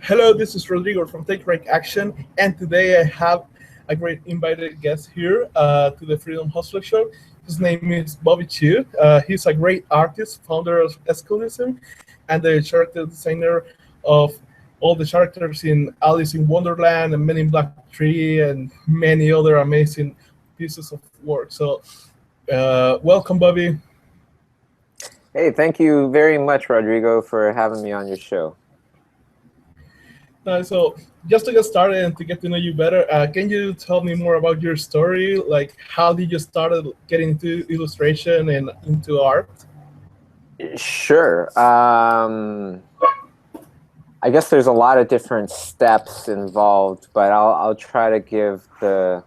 Hello, this is Rodrigo from Take Right Action, and today I have a great invited guest here to the Freedom Hustler Show. His name is Bobby Chiu. He's a great artist, founder of Schoolism, and the character designer of all the characters in Alice in Wonderland and Men in Black 3 and many other amazing pieces of work. So welcome, Bobby. Hey, thank you very much, Rodrigo, for having me on your show. So just to get started and to get to know you better, can you tell me more about your story? Like, how did you start getting into illustration and into art? Sure. I guess there's a lot of different steps involved, but I'll try to give the...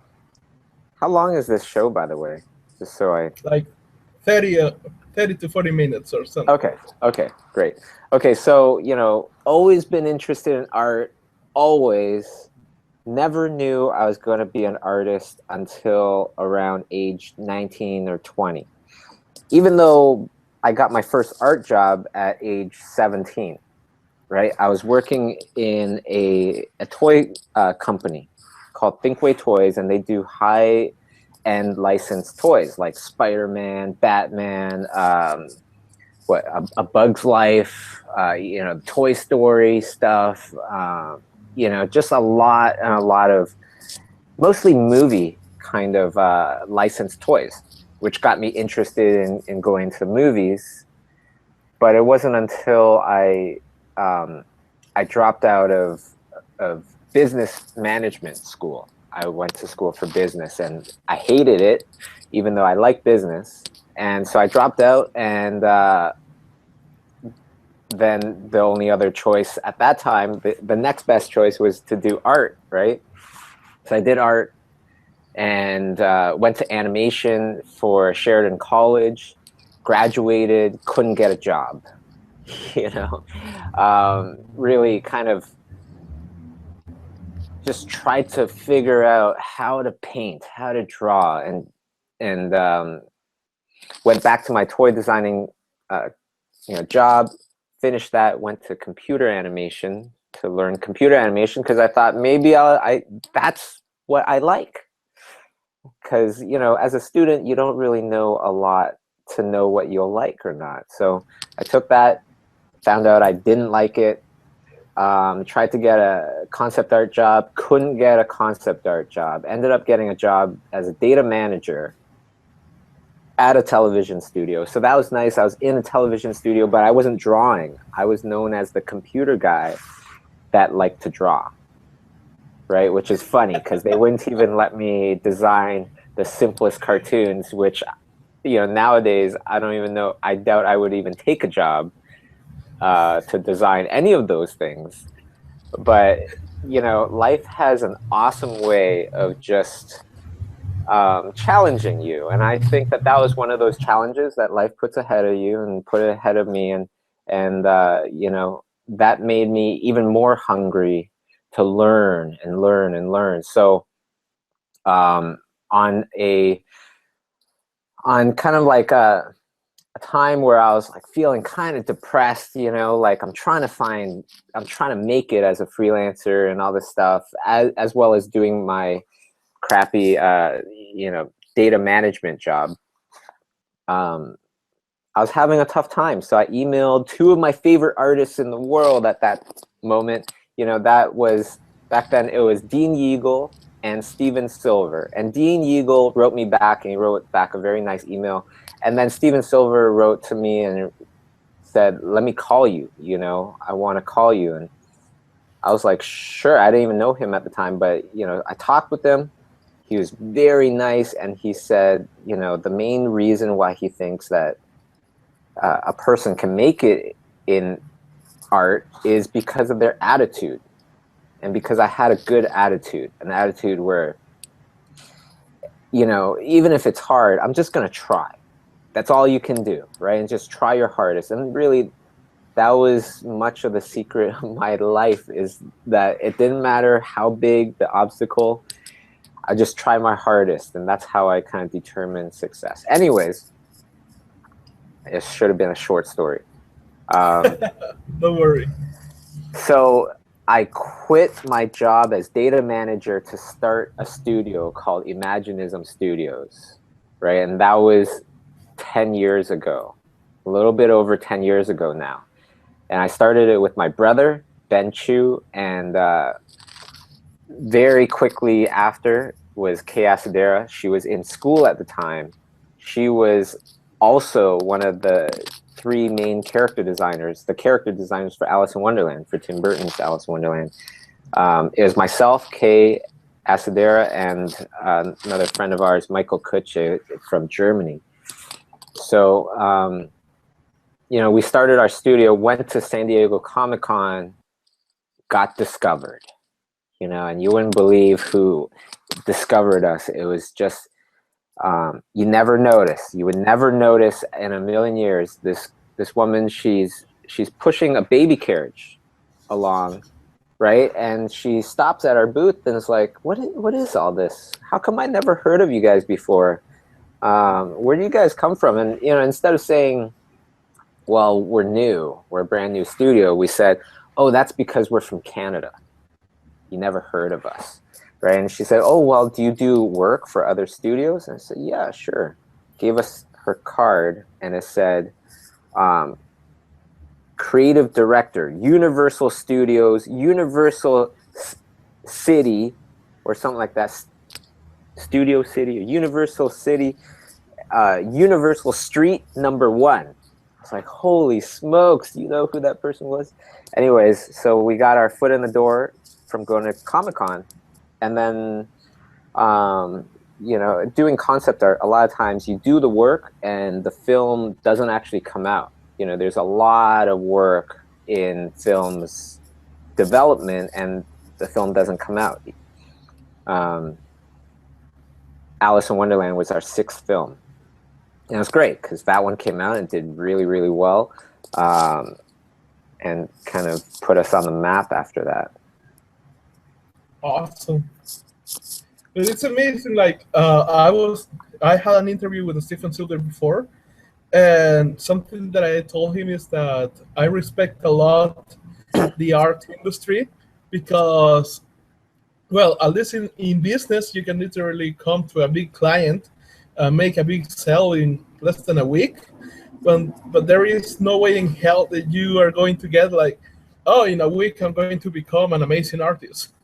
How long is this show, by the way? Just so I... Like 30 to 40 minutes or something. Okay, great. Okay, so, always been interested in art, always. Never knew I was going to be an artist until around age 19 or 20. Even though I got my first art job at age 17, right? I was working in a toy company called Thinkway Toys, and they do high-end licensed toys like Spider-Man, Batman, A Bug's Life, Toy Story stuff, just a lot of mostly movie kind of licensed toys, which got me interested in going to movies. But it wasn't until I dropped out of business management school. I went to school for business, and I hated it, even though I like business. And so I dropped out, and then the only other choice at that time, the next best choice was to do art, right? So I did art and went to animation for Sheridan College, graduated, couldn't get a job, really kind of just tried to figure out how to paint, how to draw, and went back to my toy designing job, finished that, went to computer animation to learn computer animation because I thought maybe that's what I like. Because, as a student, you don't really know a lot to know what you'll like or not. So I took that, found out I didn't like it, tried to get a concept art job, couldn't get a concept art job, ended up getting a job as a data manager at a television studio. So that was nice. I was in a television studio, but I wasn't drawing. I was known as the computer guy that liked to draw, right? Which is funny because they wouldn't even let me design the simplest cartoons, which, nowadays, I don't even know. I doubt I would even take a job to design any of those things. But, life has an awesome way of just challenging you, and I think that was one of those challenges that life puts ahead of you and put it ahead of me, and that made me even more hungry to learn and learn and learn. So on kind of like a time where I was like feeling kind of depressed, like I'm trying to make it as a freelancer and all this stuff, as well as doing my crappy data management job. I was having a tough time, so I emailed two of my favorite artists in the world at that moment. That was back then. It was Dean Yeagle and Steven Silver. And Dean Yeagle wrote me back, and he wrote back a very nice email. And then Steven Silver wrote to me and said, "Let me call you. I want to call you." And I was like, "Sure." I didn't even know him at the time, but I talked with him. He was very nice, and he said, the main reason why he thinks that a person can make it in art is because of their attitude. And because I had a good attitude, an attitude where, even if it's hard, I'm just going to try. That's all you can do, right? And just try your hardest. And really, that was much of the secret of my life, is that it didn't matter how big the obstacle, I just try my hardest, and that's how I kind of determine success. Anyways, it should have been a short story. Don't worry. So I quit my job as data manager to start a studio called Imaginism Studios, right? And that was 10 years ago, a little bit over 10 years ago now. And I started it with my brother, Ben Chiu, and very quickly after was Kay Asadera. She was in school at the time. She was also one of the 3 main character designers, the character designers for Alice in Wonderland, for Tim Burton's Alice in Wonderland. It was myself, Kay Asadera, and another friend of ours, Michael Kutsche from Germany. So, you know, we started our studio, went to San Diego Comic-Con, got discovered, you know, and you wouldn't believe who discovered us. It was just, you never notice. You would never notice in a million years this woman. She's pushing a baby carriage along, right? And she stops at our booth and is like, "What is all this? How come I never heard of you guys before? Where do you guys come from?" And you know, instead of saying, "Well, we're new. We're a brand new studio," we said, "Oh, that's because we're from Canada. You never heard of us." Right? And she said, "Oh, well, do you do work for other studios?" And I said, "Yeah, sure." Gave us her card, and it said, creative director, Universal Studios, Universal City, or something like that. Studio City, or Universal City, Universal Street #1. It's like, holy smokes, you know who that person was? Anyways, so we got our foot in the door from going to Comic-Con. And then, you know, doing concept art, a lot of times you do the work and the film doesn't actually come out. You know, there's a lot of work in film's development and the film doesn't come out. Alice in Wonderland was our 6th film. And it was great because that one came out and did really, really well, and kind of put us on the map after that. Awesome. But it's amazing. Like I had an interview with Stephen Silver before, and something that I told him is that I respect a lot the art industry because, well, at least in business, you can literally come to a big client, make a big sale in less than a week, but there is no way in hell that you are going to get like, oh, in a week I'm going to become an amazing artist.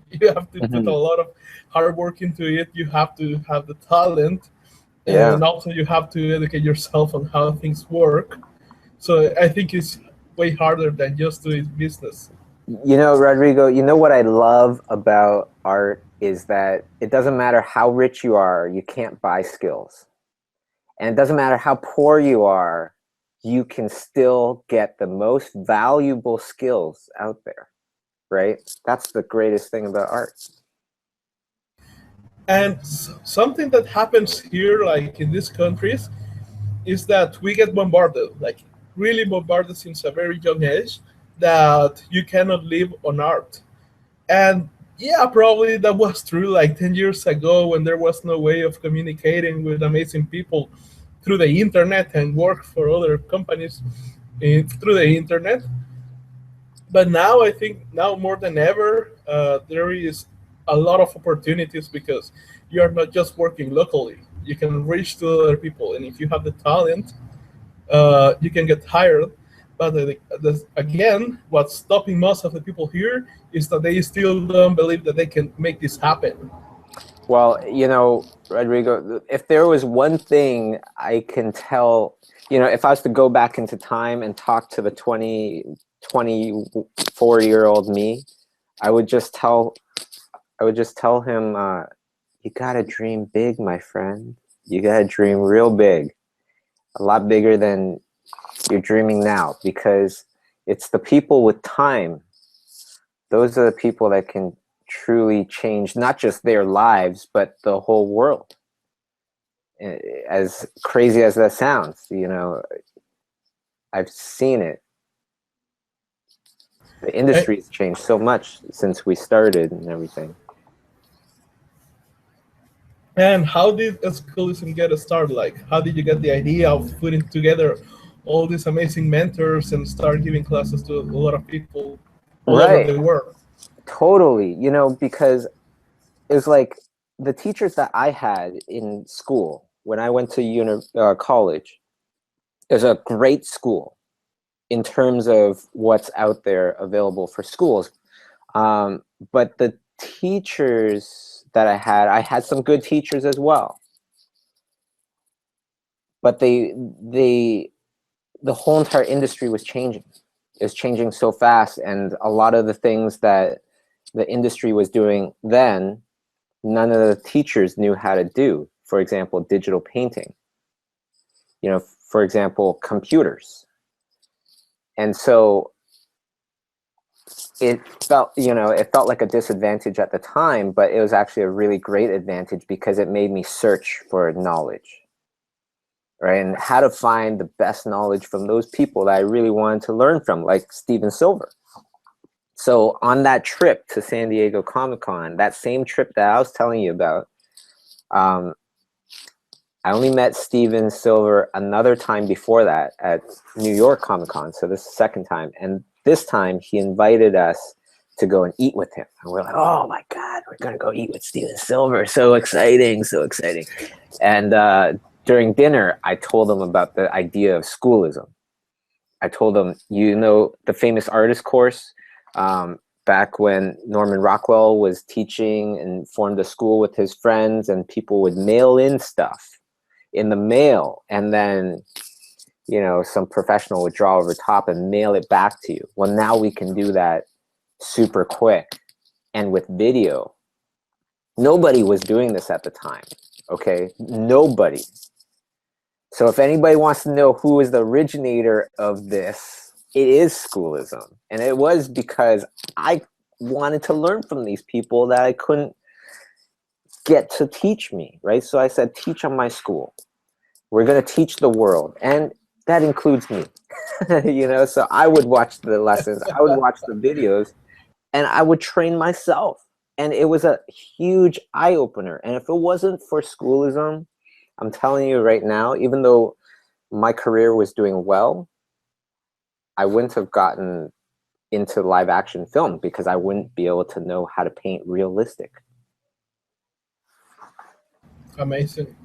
You have to put a lot of hard work into it. You have to have the talent, and also you have to educate yourself on how things work. So I think it's way harder than just doing business. You know, Rodrigo, you know what I love about art is that it doesn't matter how rich you are, you can't buy skills. And it doesn't matter how poor you are, you can still get the most valuable skills out there. Right? That's the greatest thing about art. And something that happens here, like in these countries, is that we get bombarded, like really bombarded since a very young age, that you cannot live on art. And yeah, probably that was true like 10 years ago when there was no way of communicating with amazing people through the internet and work for other companies through the internet. But now I think now more than ever, there is a lot of opportunities because you are not just working locally. You can reach to other people, and if you have the talent, you can get hired. But again, what's stopping most of the people here is that they still don't believe that they can make this happen. Well, you know, Rodrigo, if there was one thing I can tell, you know, if I was to go back into time and talk to the 24-year-old me, I would just tell him, you gotta dream big, my friend. You gotta dream real big, a lot bigger than you're dreaming now, because it's the people with time. Those are the people that can truly change not just their lives, but the whole world. As crazy as that sounds, you know, I've seen it. The industry has changed so much since we started and everything. And how did Schoolism get started? Like, how did you get the idea of putting together all these amazing mentors and start giving classes to a lot of people? all over Right. the world. Totally. You know, because it's like the teachers that I had in school when I went to college is a great school in terms of what's out there available for schools. But the teachers that I had some good teachers as well. But the whole entire industry was changing. It's changing so fast, and a lot of the things that the industry was doing then, none of the teachers knew how to do. For example, digital painting. You know, for example, computers. And so it felt, you know, it felt like a disadvantage at the time, but it was actually a really great advantage because it made me search for knowledge, right? And how to find the best knowledge from those people that I really wanted to learn from, like Steven Silver. So on that trip to San Diego Comic-Con, that same trip that I was telling you about, I only met Steven Silver another time before that at New York Comic-Con. So this is the second time. And this time he invited us to go and eat with him. And we're like, oh my God, we're going to go eat with Steven Silver. So exciting, so exciting. And during dinner, I told him about the idea of schoolism. I told him, you know, the famous artist course, back when Norman Rockwell was teaching and formed a school with his friends, and people would mail in stuff in the mail, and then, you know, some professional would draw over top and mail it back to you. Well, now we can do that super quick and with video. Nobody was doing this at the time, okay? Nobody. So if anybody wants to know who is the originator of this, it is schoolism. And it was because I wanted to learn from these people that I couldn't get to teach me, right? So I said, teach on my school. We're going to teach the world. And that includes me, you know? So I would watch the lessons, I would watch the videos, and I would train myself. And it was a huge eye-opener. And if it wasn't for schoolism, I'm telling you right now, even though my career was doing well, I wouldn't have gotten into live action film because I wouldn't be able to know how to paint realistic. Amazing.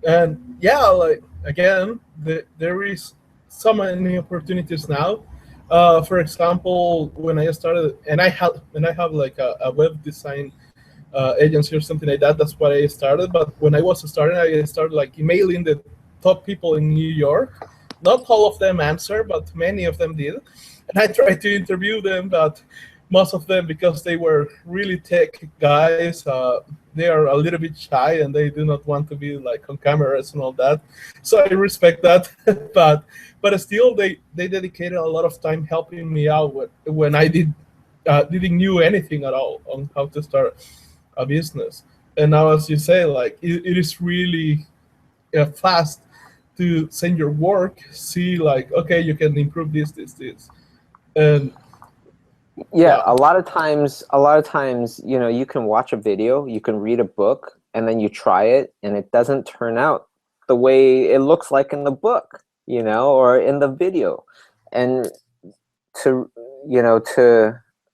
And yeah, like again, there is so many opportunities now. For example, when I started, and I have like a web design agency or something like that. That's what I started. But when I was starting, I started like emailing the top people in New York. Not all of them answered, but many of them did. And I tried to interview them, but most of them, because they were really tech guys, they are a little bit shy and they do not want to be like on cameras and all that. So I respect that. but still, they dedicated a lot of time helping me out when I didn't knew anything at all on how to start a business. And now, as you say, like it is really fast to send your work, see like, okay, you can improve this, and yeah, a lot of times, you know, you can watch a video, you can read a book, and then you try it, and it doesn't turn out the way it looks like in the book, you know, or in the video. And to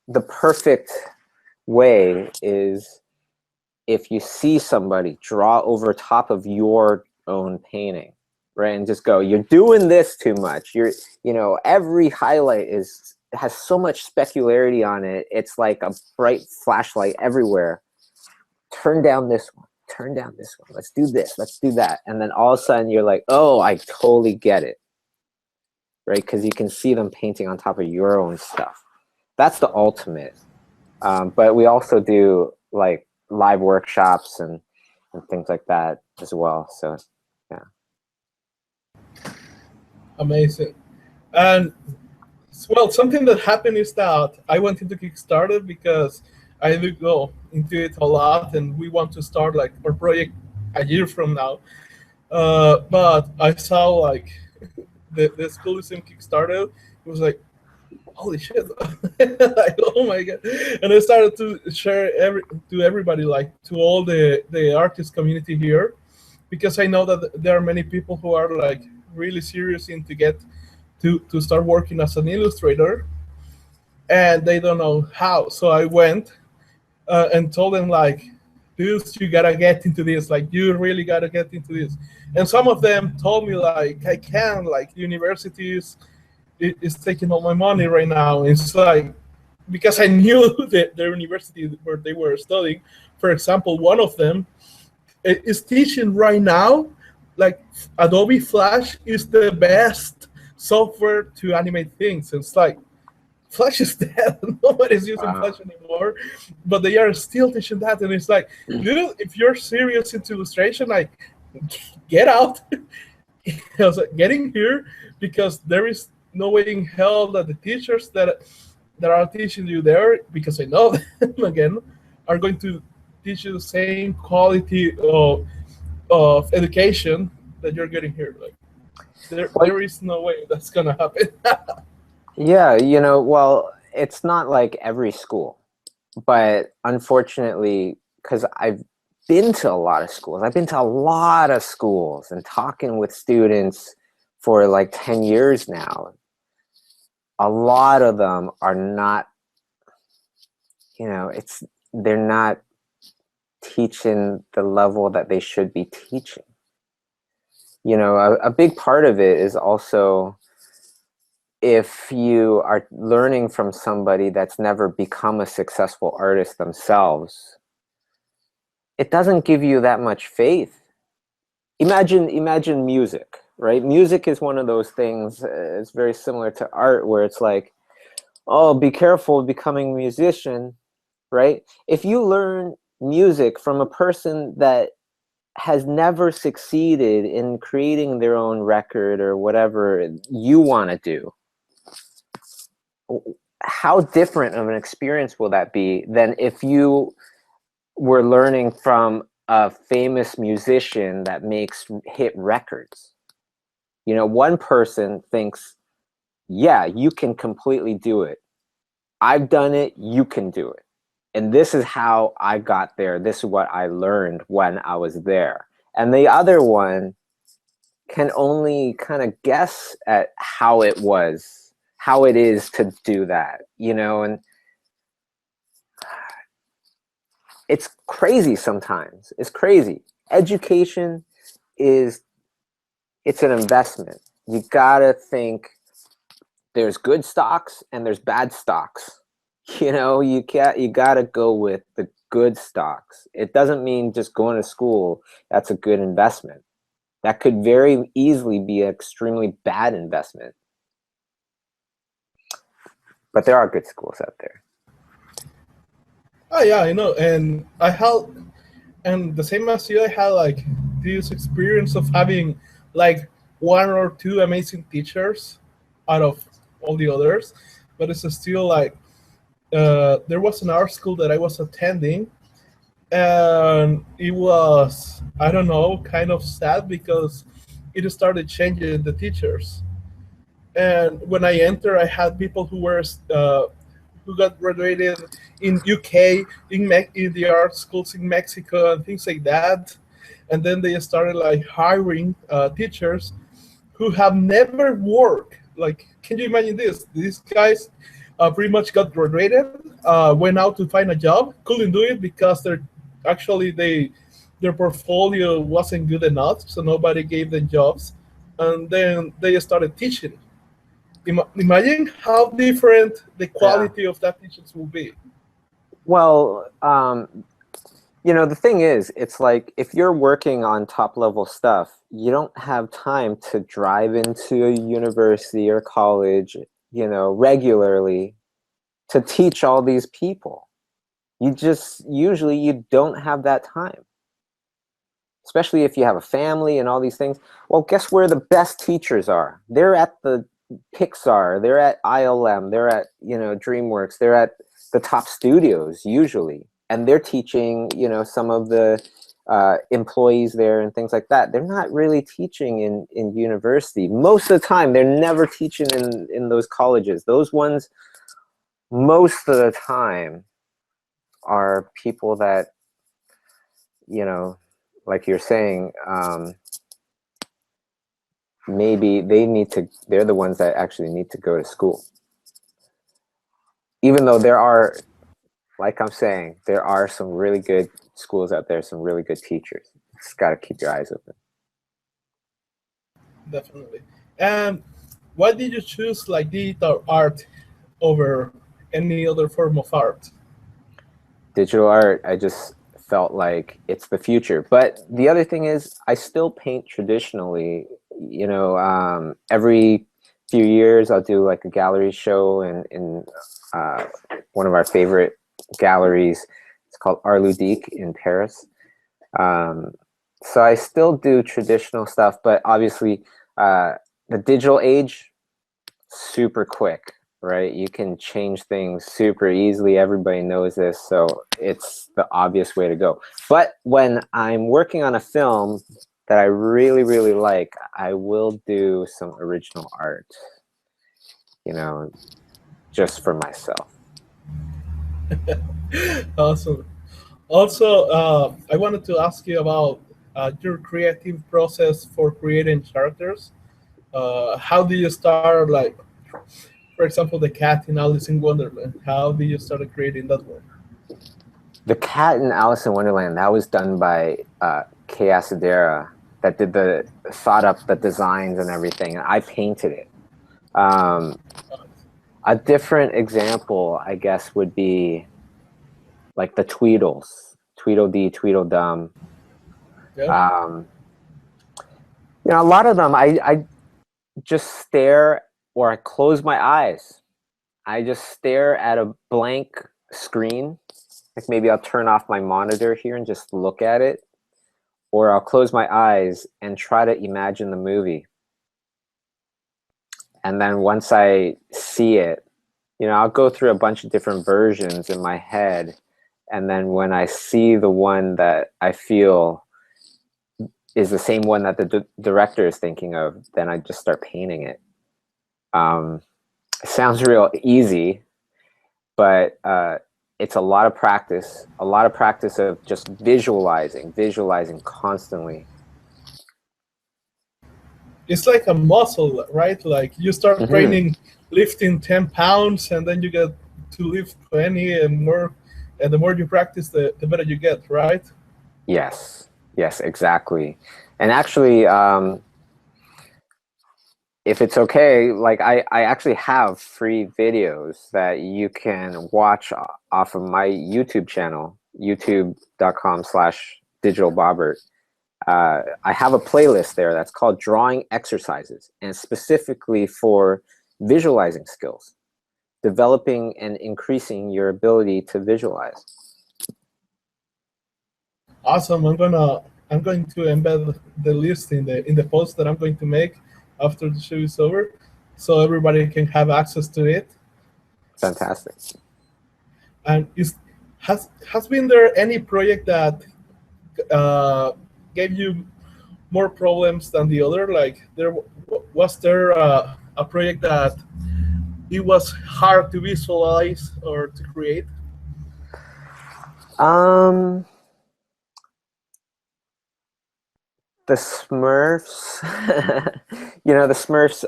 the perfect way is if you see somebody draw over top of your own painting, right, and just go, you're doing this too much. You know, every highlight has so much specularity on it. It's like a bright flashlight everywhere. Turn down this one. Turn down this one. Let's do this. Let's do that. And then all of a sudden you're like, oh, I totally get it, right? Because you can see them painting on top of your own stuff. That's the ultimate. But we also do like live workshops and things like that as well. So yeah. Amazing. And well, something that happened is that I went into Kickstarter because I do go into it a lot, and we want to start like our project a year from now. But I saw like the Schoolism Kickstarter. It was like, holy shit! Like, oh my god! And I started to share to everybody, like to all the artist community here, because I know that there are many people who are like really serious into get to start working as an illustrator. and they don't know how. So I went and told them like, dudes, you gotta get into this. Like, you really gotta get into this. And some of them told me like, I can't. Like, universities is taking all my money right now. It's like, because I knew that the university where they were studying, for example, one of them is teaching right now, like Adobe Flash is the best software to animate things. It's like, Flash is dead. Nobody's using Flash anymore, but they are still teaching that. And it's like, dude, if you're serious into illustration, like, get out. I was like, get in here, because there is no way in hell that the teachers that are teaching you there, because I know them again, are going to teach you the same quality of education that you're getting here. Like, there is no way that's gonna happen. Yeah, you know, well, it's not like every school, but unfortunately, because I've been to a lot of schools, and talking with students for like 10 years now, a lot of them are not, you know, they're not teaching the level that they should be teaching. You know, a big part of it is also, if you are learning from somebody that's never become a successful artist themselves, it doesn't give you that much faith. Imagine music, right? Music is one of those things, it's very similar to art, where it's like, oh, be careful of becoming a musician, right? If you learn music from a person that has never succeeded in creating their own record or whatever you want to do, how different of an experience will that be than if you were learning from a famous musician that makes hit records? You know, one person thinks, yeah, you can completely do it. I've done it, you can do it. And this is how I got there. This is what I learned when I was there. And the other one can only kind of guess at how it was, how it is to do that, you know, and it's crazy sometimes. It's crazy. Education it's an investment. You gotta think there's good stocks and there's bad stocks. You know, you gotta go with the good stocks. It doesn't mean just going to school, that's a good investment. That could very easily be an extremely bad investment. But there are good schools out there. Oh yeah, I know. And and the same as you, I had like this experience of having like one or two amazing teachers out of all the others, but it's still like, there was an art school that I was attending, and it was, I don't know, kind of sad because it started changing the teachers. And when I entered, I had people who got graduated in UK, in the art schools in Mexico, and things like that. And then they started like hiring teachers who have never worked. Like, can you imagine this? These guys pretty much got graduated, went out to find a job, couldn't do it because their portfolio wasn't good enough, so nobody gave them jobs, and then they started teaching. Imagine how different the quality of that teachers will be. Well, you know, the thing is, it's like if you're working on top level stuff, you don't have time to drive into a university or college, you know, regularly to teach all these people. Usually you don't have that time. Especially if you have a family and all these things. Well, guess where the best teachers are? They're at the Pixar, they're at ILM, they're at, you know, DreamWorks, they're at the top studios usually, and they're teaching, you know, some of the employees there and things like that. They're not really teaching in university. Most of the time, they're never teaching in those colleges. Those ones, most of the time, are people that, you know, like you're saying, maybe they're the ones that actually need to go to school. even though there are, like I'm saying, there are some really good schools out there, some really good teachers. Just got to keep your eyes open. Definitely. And why did you choose like digital art over any other form of art? Digital art, I just felt like it's the future. But the other thing is, I still paint traditionally. You know, every few years I'll do like a gallery show in one of our favorite galleries. It's called Art Ludique in Paris. So I still do traditional stuff, but obviously the digital age, super quick, right? You can change things super easily. Everybody knows this, so it's the obvious way to go. But when I'm working on a film that I really, really like, I will do some original art, you know, just for myself. Awesome. Also, I wanted to ask you about your creative process for creating characters. How do you start, like, for example, the cat in Alice in Wonderland? How do you start creating that one? The cat in Alice in Wonderland, that was done by Kay Asadera, that did thought up the designs and everything. I painted it. A different example, I guess, would be like the Tweedles, Tweedledee, Tweedledum. Yeah. You know, a lot of them, I just stare, or I close my eyes. I just stare at a blank screen. Like maybe I'll turn off my monitor here and just look at it, or I'll close my eyes and try to imagine the movie. And then once I see it, you know, I'll go through a bunch of different versions in my head. And then when I see the one that I feel is the same one that the director is thinking of, then I just start painting it. It sounds real easy, but it's a lot of practice of just visualizing constantly. It's like a muscle, right? Like you start training lifting 10 pounds and then you get to lift 20 and more. And the more you practice, the better you get, right? Yes, exactly. And actually, if it's okay, like I actually have free videos that you can watch off of my YouTube channel, youtube.com/digitalbobbert. I have a playlist there that's called Drawing Exercises, and specifically for visualizing skills, developing and increasing your ability to visualize. Awesome. I'm going to embed the list in the post that I'm going to make after the show is over, so everybody can have access to it. Fantastic. And has been there any project that gave you more problems than the other? Like was there a project that it was hard to visualize or to create? The Smurfs, you know, the Smurfs,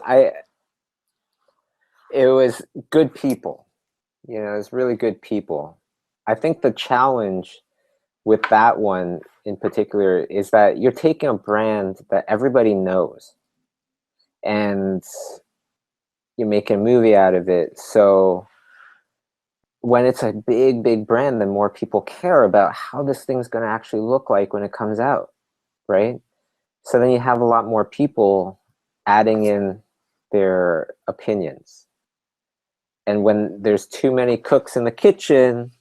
it was good people, you know, it was really good people. I think the challenge with that one in particular is that you're taking a brand that everybody knows and you make a movie out of it. So when it's a big brand, then more people care about how this thing's going to actually look like when it comes out, right? So then you have a lot more people adding in their opinions. And when there's too many cooks in the kitchen,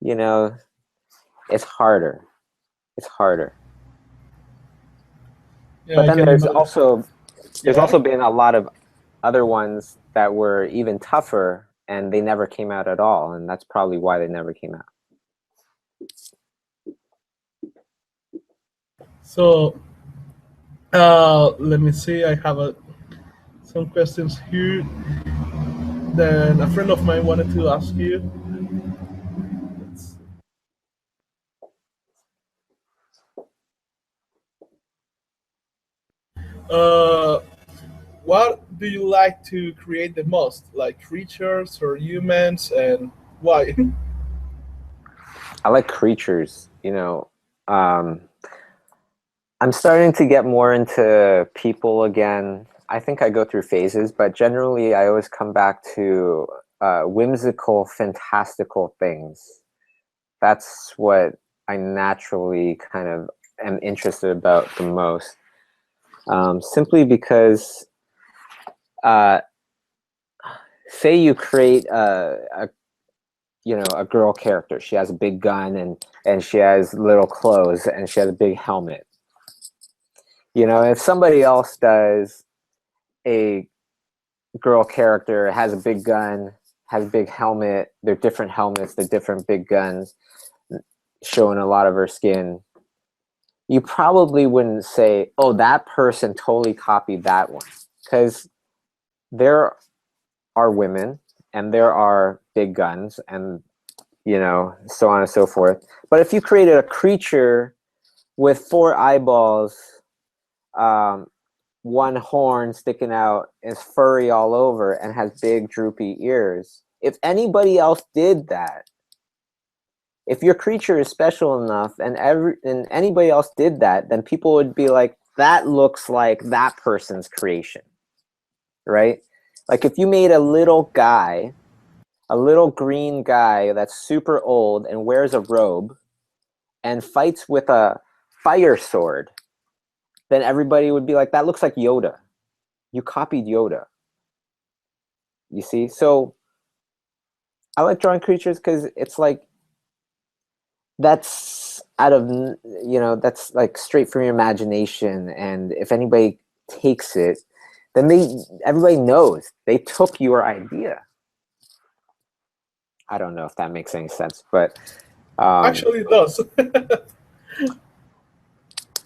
you know, it's harder. Yeah, But I then can there's imagine. also Yeah. been a lot of other ones that were even tougher and they never came out at all. And that's probably why they never came out. So let me see. I have some questions here. Then a friend of mine wanted to ask you. Uh, what do you like to create the most? Like creatures or humans, and why? I like creatures, you know. I'm starting to get more into people again. I think I go through phases, but generally I always come back to whimsical, fantastical things. That's what I naturally kind of am interested about the most. Simply because, say you create a girl character. She has a big gun and she has little clothes and she has a big helmet. You know, if somebody else does a girl character, has a big gun, has a big helmet, they're different helmets, they're different big guns, showing a lot of her skin, you probably wouldn't say, oh, that person totally copied that one. Because there are women and there are big guns and, you know, so on and so forth. But if you created a creature with 4 eyeballs, one horn sticking out, is furry all over, and has big droopy ears, if anybody else did that, if your creature is special enough and anybody else did that, then people would be like, that looks like that person's creation, right? Like if you made a little guy, a little green guy that's super old and wears a robe and fights with a fire sword, then everybody would be like, that looks like Yoda. You copied Yoda. You see? So I like drawing creatures because it's like, that's out of, you know, that's like straight from your imagination. And if anybody takes it, then everybody knows they took your idea. I don't know if that makes any sense, but Actually, it does.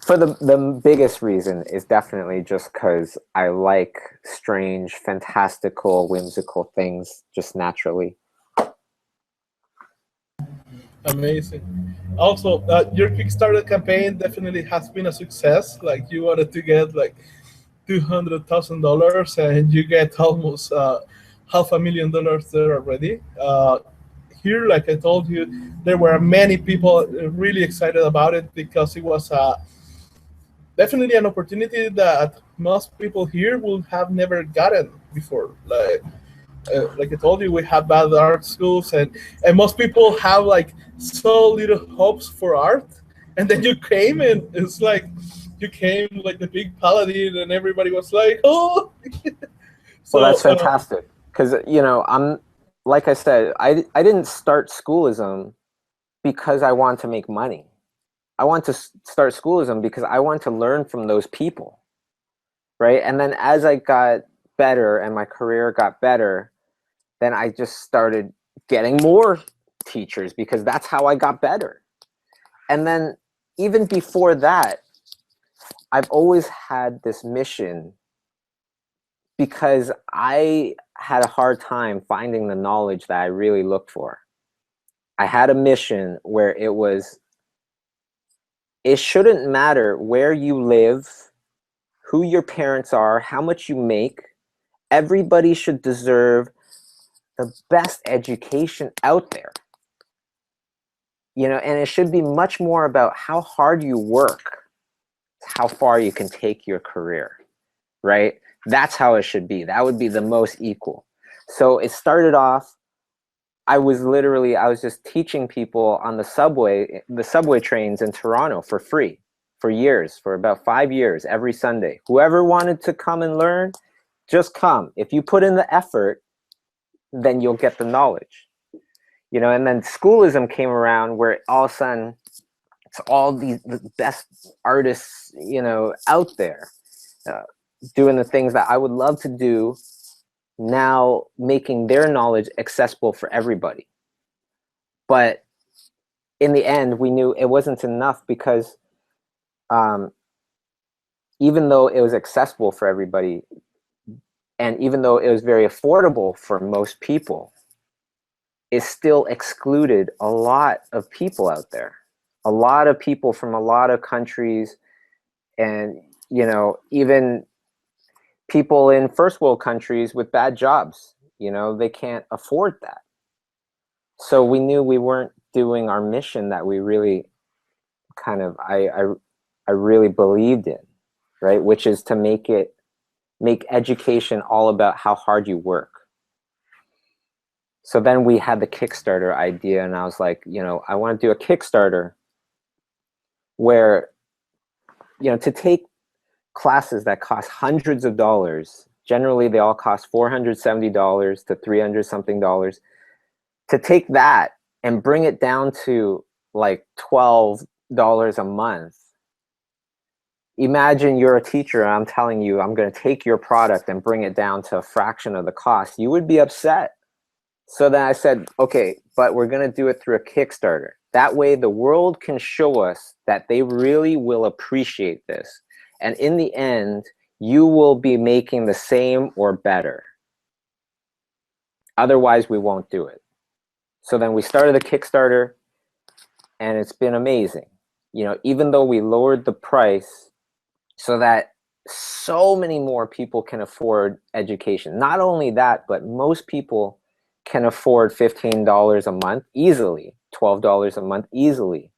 For the biggest reason is definitely just because I like strange, fantastical, whimsical things just naturally. Amazing. Also, your Kickstarter campaign definitely has been a success. Like you wanted to get like $200,000, and you get almost $500,000 there already. Here, like I told you, there were many people really excited about it because it was definitely an opportunity that most people here will have never gotten before. Like I told you, we have bad art schools, and most people have like so little hopes for art, and then you came, and it's like you came like the big paladin, and everybody was like, oh. So, well, that's fantastic because you know, I'm like I said, I didn't start Schoolism because I want to make money. I want to start Schoolism because I want to learn from those people, right? And then as I got better and my career got better, then I just started getting more teachers because that's how I got better. And then even before that, I've always had this mission because I had a hard time finding the knowledge that I really looked for. I had a mission where it shouldn't matter where you live, who your parents are, how much you make. Everybody should deserve the best education out there. You know, and it should be much more about how hard you work, how far you can take your career, right? That's how it should be. That would be the most equal. So it started off, I was just teaching people on the subway trains in Toronto for free for years, for about 5 years, every Sunday. Whoever wanted to come and learn, just come. If you put in the effort, then you'll get the knowledge. You know, and then Schoolism came around where all of a sudden it's all the best artists, you know, out there doing the things that I would love to do, now making their knowledge accessible for everybody. But in the end, we knew it wasn't enough because even though it was accessible for everybody, and even though it was very affordable for most people, it still excluded a lot of people out there. A lot of people from a lot of countries, and, you know, even people in first world countries with bad jobs. You know, they can't afford that. So we knew we weren't doing our mission that we really kind of, I really believed in, right? Which is to make education all about how hard you work. So then we had the Kickstarter idea, and I was like, you know, I want to do a Kickstarter where, you know, to take classes that cost hundreds of dollars, generally they all cost $470 to $300 something, to take that and bring it down to like $12 a month. Imagine you're a teacher and I'm telling you I'm going to take your product and bring it down to a fraction of the cost. You would be upset. So then I said, okay, but we're going to do it through a Kickstarter. That way the world can show us that they really will appreciate this. And in the end, you will be making the same or better. Otherwise, we won't do it. So then we started the Kickstarter, and it's been amazing. You know, even though we lowered the price so that so many more people can afford education. Not only that, but most people can afford $15 a month easily, $12 a month easily,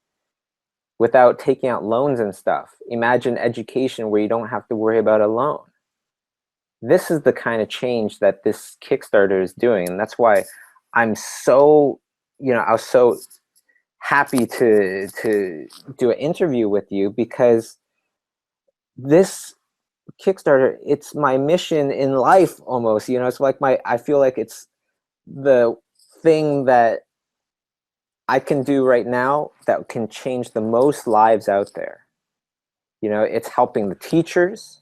without taking out loans and stuff. Imagine education where you don't have to worry about a loan. This is the kind of change that this Kickstarter is doing. And that's why I'm so, you know, I was so happy to do an interview with you, because this Kickstarter, it's my mission in life almost. You know, it's like I feel like it's the thing that I can do right now that can change the most lives out there. You know, it's helping the teachers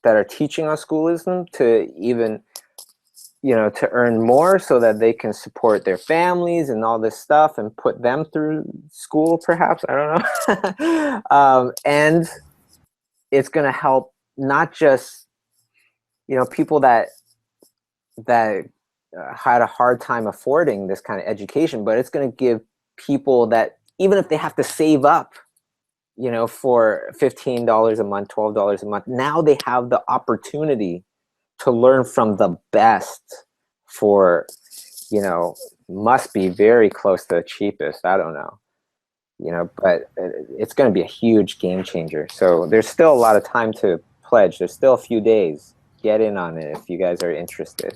that are teaching on schoolism to even, you know, to earn more so that they can support their families and all this stuff and put them through school, perhaps. I don't know. And it's going to help not just, you know, people that had a hard time affording this kind of education, but it's going to give people that, even if they have to save up, you know, for $15 a month, $12 a month, now they have the opportunity to learn from the best for, you know, must be very close to the cheapest. I don't know, you know, but it's going to be a huge game changer. So there's still a lot of time to pledge. There's still a few days. Get in on it if you guys are interested.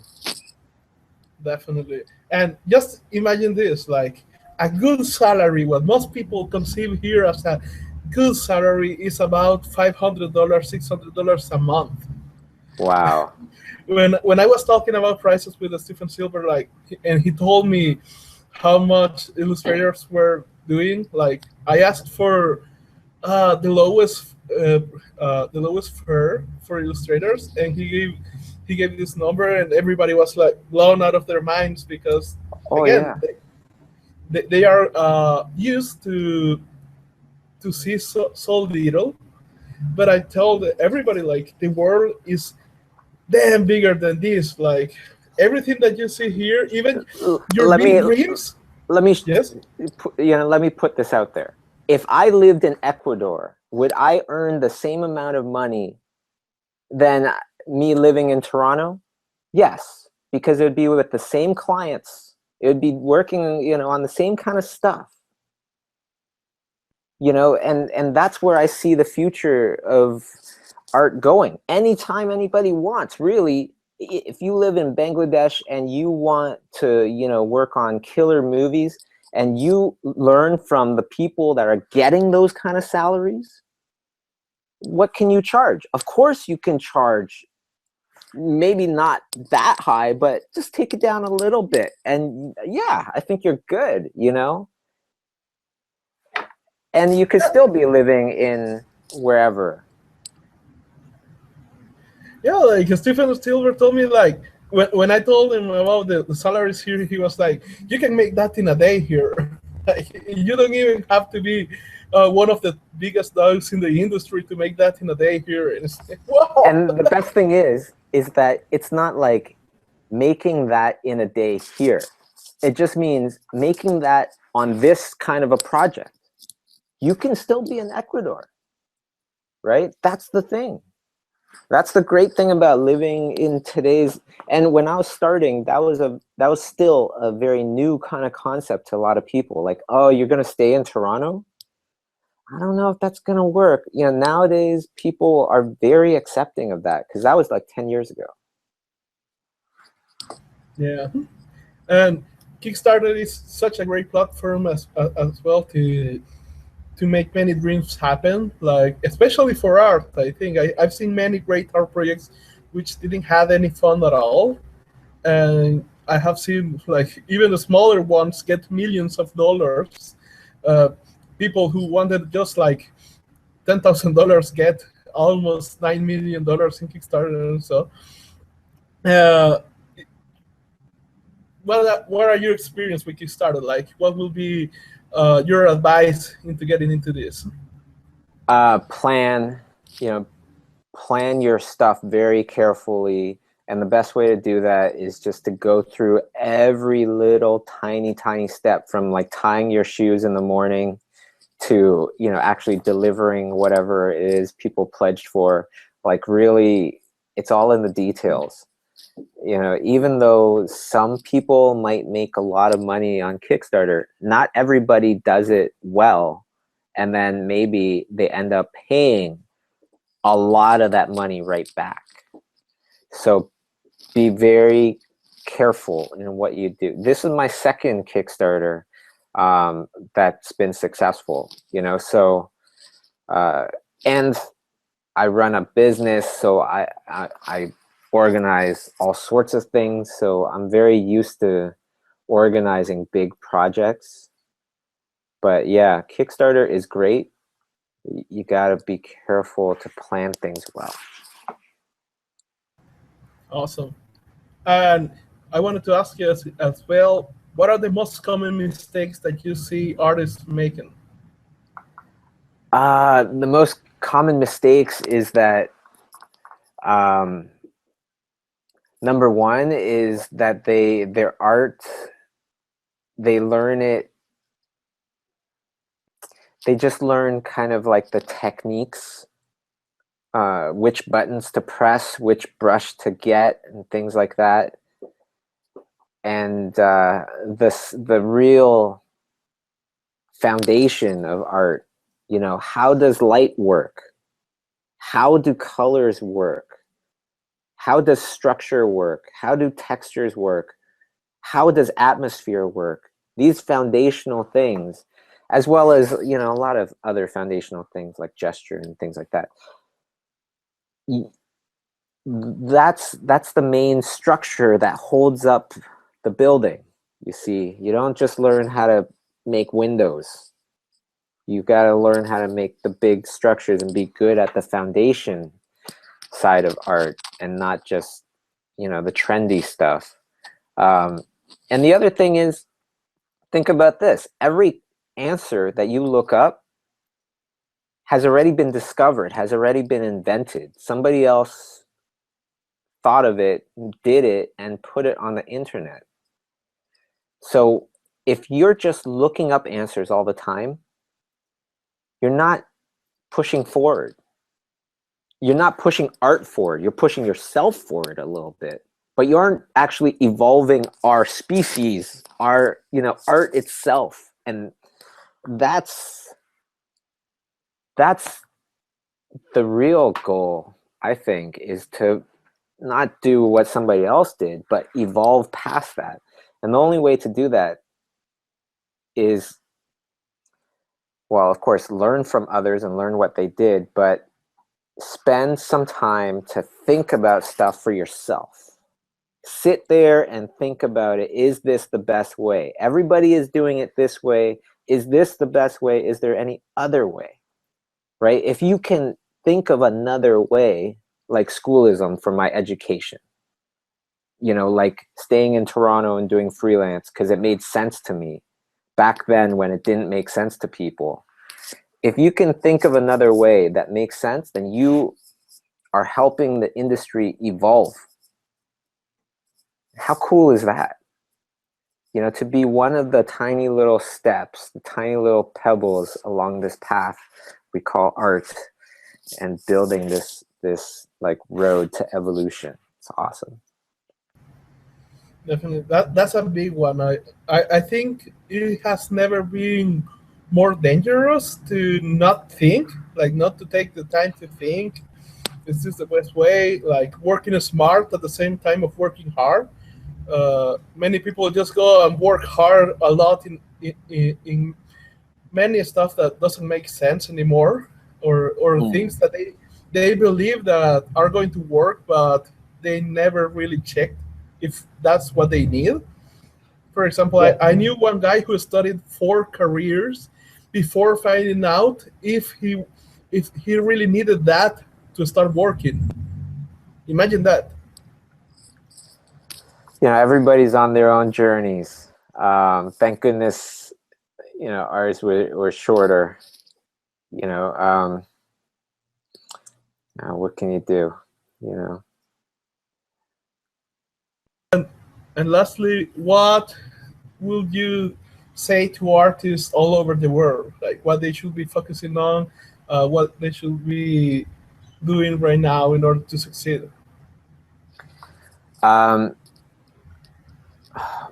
Definitely. And just imagine this, like a good salary, what most people conceive here as a good salary is about $500, $600 a month. Wow. When I was talking about prices with Stephen Silver, like, and he told me how much illustrators were doing, like, I asked for the lowest fare for illustrators, and he gave this number, and everybody was like blown out of their minds, because again, they are used to see so little. But I told everybody, like, the world is damn bigger than this. Like, everything that you see here, even your big dreams. Let me yes. You know, let me put this out there. If I lived in Ecuador, would I earn the same amount of money than me living in Toronto? Yes, because it would be with the same clients. It would be working, you know, on the same kind of stuff. You know, and that's where I see the future of art going. Anytime anybody wants, really. If you live in Bangladesh and you want to, you know, work on killer movies, and you learn from the people that are getting those kind of salaries, what can you charge? Of course you can charge, maybe not that high, but just take it down a little bit. And yeah, I think you're good, you know? And you could still be living in wherever. Yeah, like Stephen Silver told me, like, when I told him about the salaries here, he was like, you can make that in a day here. Like, you don't even have to be one of the biggest dogs in the industry to make that in a day here. And it's like, wow. And the best thing is that it's not like making that in a day here. It just means making that on this kind of a project. You can still be in Ecuador, right? That's the thing. That's the great thing about living in today's, and when I was starting, that was still a very new kind of concept to a lot of people. Like, oh, you're gonna stay in Toronto? I don't know if that's gonna work. You know, nowadays people are very accepting of that, because that was like 10 years ago. Yeah, and Kickstarter is such a great platform as well to make many dreams happen. Like especially for art, I think I've seen many great art projects which didn't have any fund at all, and I have seen like even the smaller ones get millions of dollars. Uh, People who wanted just like $10,000 get almost $9 million in Kickstarter. And so, uh, what are your experience with Kickstarter like? What will be your advice into getting into this? Plan, you know, plan your stuff very carefully. And the best way to do that is just to go through every little tiny step, from like tying your shoes in the morning to, you know, actually delivering whatever it is people pledged for. Like really, it's all in the details. You know, even though some people might make a lot of money on Kickstarter, not everybody does it well. And then maybe they end up paying a lot of that money right back. So be very careful in what you do. This is my second Kickstarter that's been successful, you know. So and I run a business, so I organize all sorts of things, so I'm very used to organizing big projects. But yeah, Kickstarter is great. You got to be careful to plan things well. Awesome. And I wanted to ask you as well, what are the most common mistakes that you see artists making? The most common mistakes is that number one is that their art, they learn it, they just learn kind of like the techniques, which buttons to press, which brush to get, and things like that. And the real foundation of art, you know, how does light work? How do colors work? How does structure work? How do textures work? How does atmosphere work? These foundational things, as well as, you know, a lot of other foundational things like gesture and things like that. That's the main structure that holds up the building. You see, you don't just learn how to make windows. You got to learn how to make the big structures and be good at the foundation side of art, and not just, you know, the trendy stuff. And the other thing is, think about this. Every answer that you look up has already been discovered, has already been invented. Somebody else thought of it, did it, and put it on the internet. So if you're just looking up answers all the time, you're not pushing forward. You're not pushing art forward. You're pushing yourself forward a little bit, but you aren't actually evolving our species, our, you know, art itself. And that's the real goal, I think, is to not do what somebody else did, but evolve past that. And the only way to do that is, well, of course, learn from others and learn what they did, but spend some time to think about stuff for yourself. Sit there and think about it. Is this the best way? Everybody is doing it this way. Is this the best way? Is there any other way? Right? If you can think of another way, like schoolism for my education, you know, like staying in Toronto and doing freelance because it made sense to me back then when it didn't make sense to people. If you can think of another way that makes sense, then you are helping the industry evolve. How cool is that? You know, to be one of the tiny little steps, the tiny little pebbles along this path we call art, and building this like road to evolution. It's awesome. Definitely, that's a big one. I think it has never been more dangerous to not think, like not to take the time to think. Is this the best way? Like working smart at the same time of working hard. Many people just go and work hard a lot in many stuff that doesn't make sense anymore, or things that they believe that are going to work, but they never really checked if that's what they need. For example, Yeah. I knew one guy who studied 4 careers before finding out if he really needed that to start working. Imagine that. You know, everybody's on their own journeys. Thank goodness, you know, ours were shorter. You know, what can you do? You know. And lastly, what will you say to artists all over the world? Like what they should be focusing on, what they should be doing right now in order to succeed? Oh,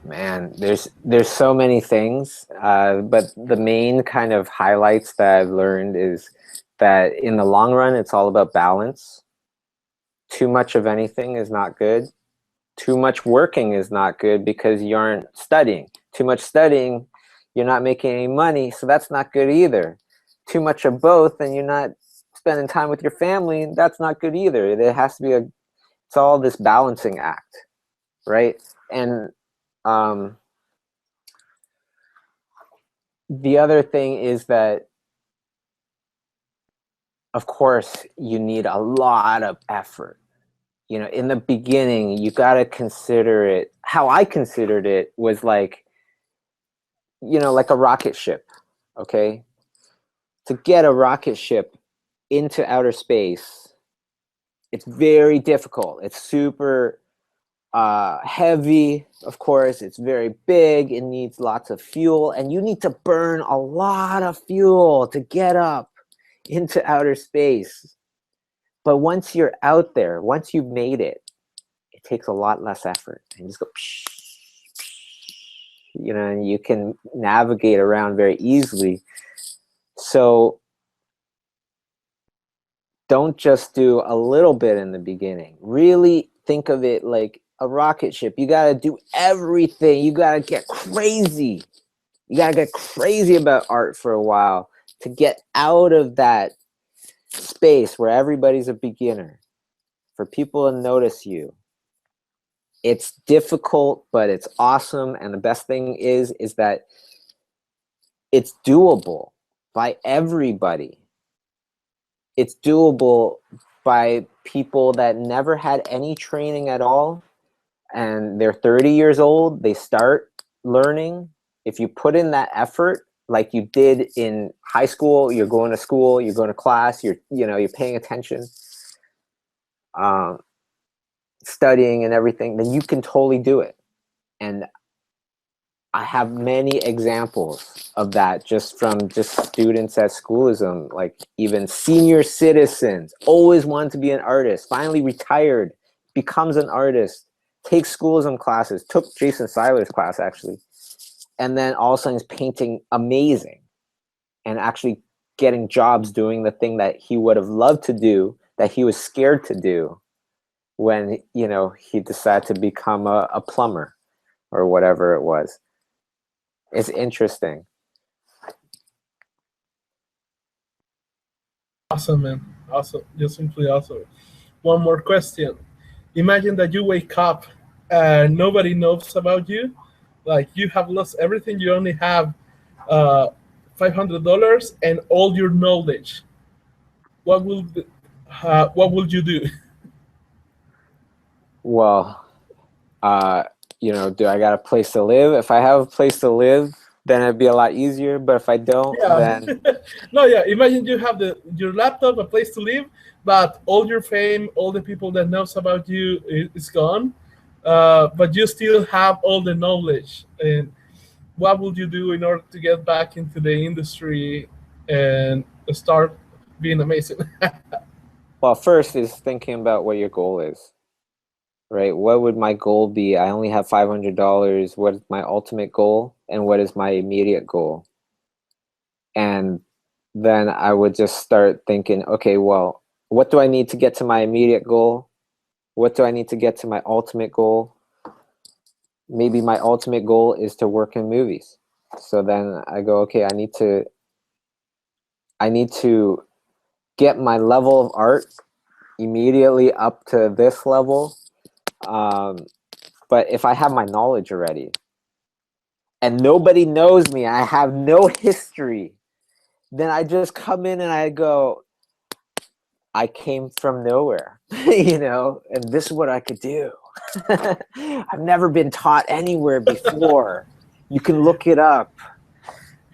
man, there's so many things, but the main kind of highlights that I've learned is that in the long run, it's all about balance. Too much of anything is not good. Too much working is not good because you aren't studying. Too much studying, you're not making any money, so that's not good either. Too much of both, and you're not spending time with your family, and that's not good either. There has to be it's all this balancing act, right? And the other thing is that, of course, you need a lot of effort. You know, in the beginning, you got to consider it. How I considered it was like, you know, like a rocket ship, okay? To get a rocket ship into outer space, it's very difficult. It's super heavy, of course. It's very big. It needs lots of fuel, and you need to burn a lot of fuel to get up into outer space. But once you're out there, once you've made it, it takes a lot less effort. And you just go, you know, and you can navigate around very easily. So don't just do a little bit in the beginning. Really think of it like a rocket ship. You got to do everything. You got to get crazy. You got to get crazy about art for a while to get out of that space where everybody's a beginner, for people to notice you. It's difficult, but it's awesome. And the best thing is that it's doable by everybody. It's doable by people that never had any training at all, and they're 30 years old. They start learning. If you put in that effort, like you did in high school, you're going to school, you're going to class, you're paying attention, studying and everything, then you can totally do it. And I have many examples of that just from students at Schoolism, like even senior citizens, always wanted to be an artist, finally retired, becomes an artist, takes Schoolism classes, took Jason Seiler's class actually, and then all of a sudden is painting amazing and actually getting jobs doing the thing that he would have loved to do, that he was scared to do when, you know, he decided to become a plumber or whatever it was. It's interesting. Awesome, man. Awesome. Just simply awesome. One more question. Imagine that you wake up and nobody knows about you. Like you have lost everything. You only have $500 and all your knowledge. What would you do? Well, you know, do I got a place to live? If I have a place to live, then it'd be a lot easier. But if I don't, then no, yeah. Imagine you have your laptop, a place to live, but all your fame, all the people that knows about you is gone. But you still have all the knowledge. And what would you do in order to get back into the industry and start being amazing? Well, first is thinking about what your goal is, right? What would my goal be? I only have $500. What is my ultimate goal? And what is my immediate goal? And then I would just start thinking, okay, well, what do I need to get to my immediate goal? What do I need to get to my ultimate goal? Maybe my ultimate goal is to work in movies. So then I go, okay, I need to get my level of art immediately up to this level. But if I have my knowledge already and nobody knows me, I have no history, then I just come in and I go, I came from nowhere, you know, and this is what I could do. I've never been taught anywhere before. You can look it up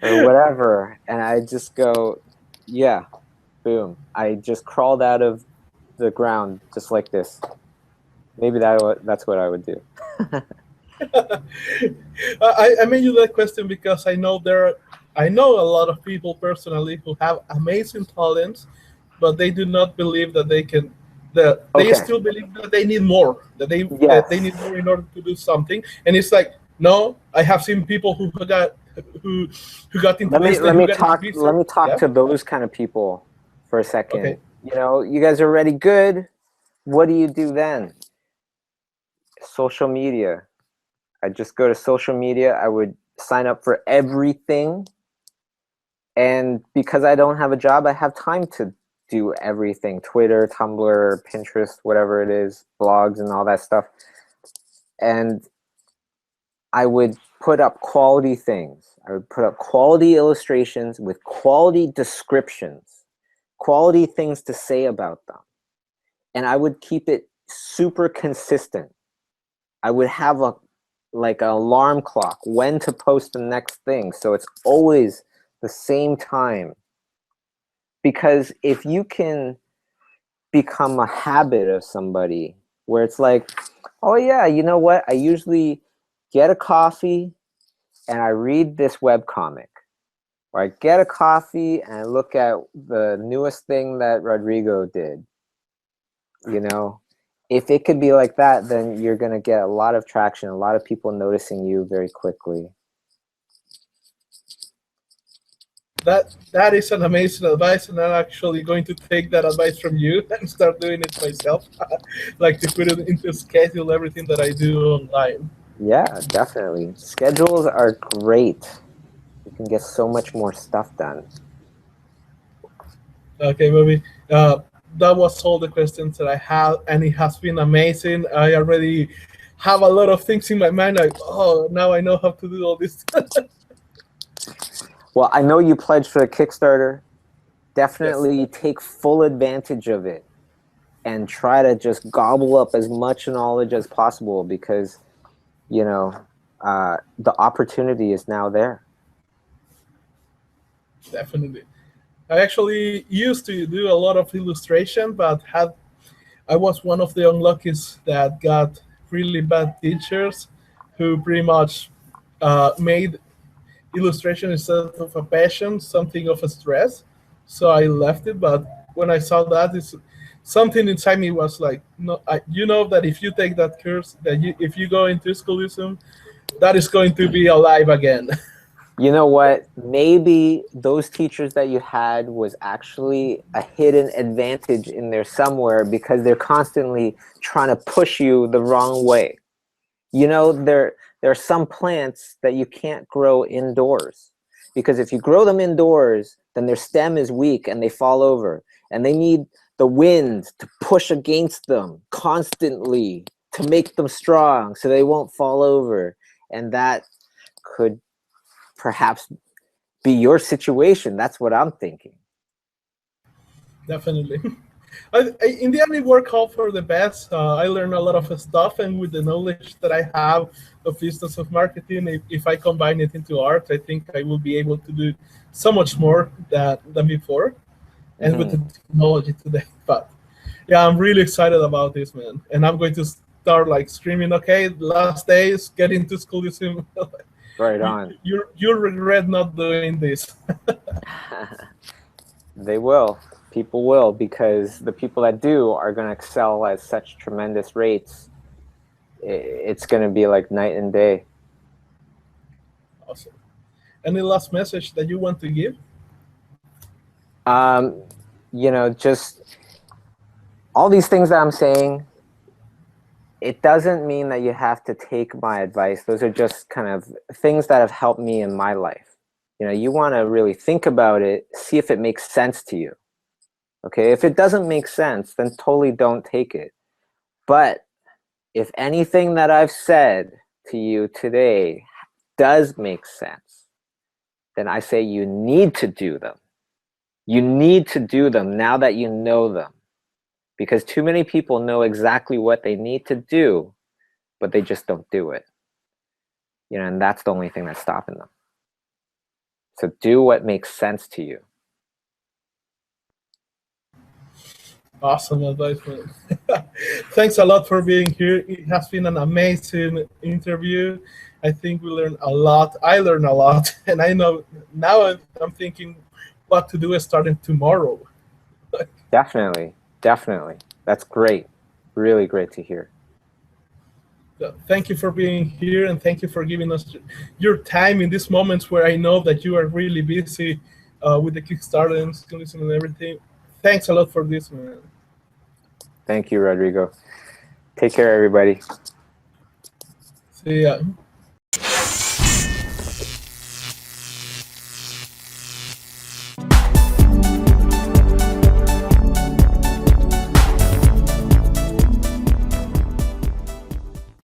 or whatever. And I just go, yeah, boom. I just crawled out of the ground just like this. Maybe that's what I would do. I made you that question because I know a lot of people personally who have amazing talents, but they do not believe that they can. That they Okay. still believe that they need more. That they Yes. need more in order to do something. And it's like, no, I have seen people who got into this. Let me talk Yeah? to those kind of people for a second. Okay. You know, you guys are already good. What do you do then? Social media. I just go to social media. I would sign up for everything. And because I don't have a job, I have time to do everything. Twitter, Tumblr, Pinterest, whatever it is, blogs and all that stuff. And I would put up quality things. I would put up quality illustrations with quality descriptions, quality things to say about them. And I would keep it super consistent. I would have like an alarm clock when to post the next thing. So it's always the same time. Because if you can become a habit of somebody where it's like, oh yeah, you know what? I usually get a coffee and I read this webcomic. Or I get a coffee and I look at the newest thing that Rodrigo did. You know, if it could be like that, then you're going to get a lot of traction, a lot of people noticing you very quickly. That is an amazing advice, and I'm actually going to take that advice from you and start doing it myself. Like to put it into schedule everything that I do online. Yeah, definitely. Schedules are great. You can get so much more stuff done. Okay, Bobby. That was all the questions that I had, and it has been amazing. I already have a lot of things in my mind. Like, oh, now I know how to do all this. Well, I know you pledged for the Kickstarter. Definitely take full advantage of it and try to just gobble up as much knowledge as possible because, you know, the opportunity is now there. Definitely. I actually used to do a lot of illustration, but I was one of the unluckies that got really bad teachers who pretty much made illustration instead of a passion, something of a stress. So I left it. But when I saw that, something inside me was like, no, you know that if you take that course, if you go into schoolism, that is going to be alive again. You know what? Maybe those teachers that you had was actually a hidden advantage in there somewhere because they're constantly trying to push you the wrong way. You know, there are some plants that you can't grow indoors because if you grow them indoors, then their stem is weak and they fall over and they need the wind to push against them constantly to make them strong so they won't fall over. And that could perhaps be your situation. That's what I'm thinking. Definitely. In the end, it worked out for the best. I learned a lot of stuff, and with the knowledge that I have of business of marketing, if I combine it into art, I think I will be able to do so much more than before, and with the technology today. But yeah, I'm really excited about this, man, and I'm going to start like screaming. Okay, last days, get into schoolism. Right on. You'll regret not doing this. They will. People will, because the people that do are going to excel at such tremendous rates. It's going to be like night and day. Awesome. Any last message that you want to give? You know, just all these things that I'm saying, it doesn't mean that you have to take my advice. Those are just kind of things that have helped me in my life. You know, you want to really think about it, see if it makes sense to you. Okay, if it doesn't make sense, then totally don't take it. But if anything that I've said to you today does make sense, then I say you need to do them. You need to do them now that you know them. Because too many people know exactly what they need to do, but they just don't do it. You know, and that's the only thing that's stopping them. So do what makes sense to you. Awesome advice, man. Thanks a lot for being here. It has been an amazing interview. I think we learned a lot. I learned a lot. And I know now I'm thinking what to do starting tomorrow. Definitely. Definitely. That's great. Really great to hear. So thank you for being here, and thank you for giving us your time in these moments where I know that you are really busy with the Kickstarter and Schoolism and everything. Thanks a lot for this, man. Thank you, Rodrigo. Take care, everybody. See ya.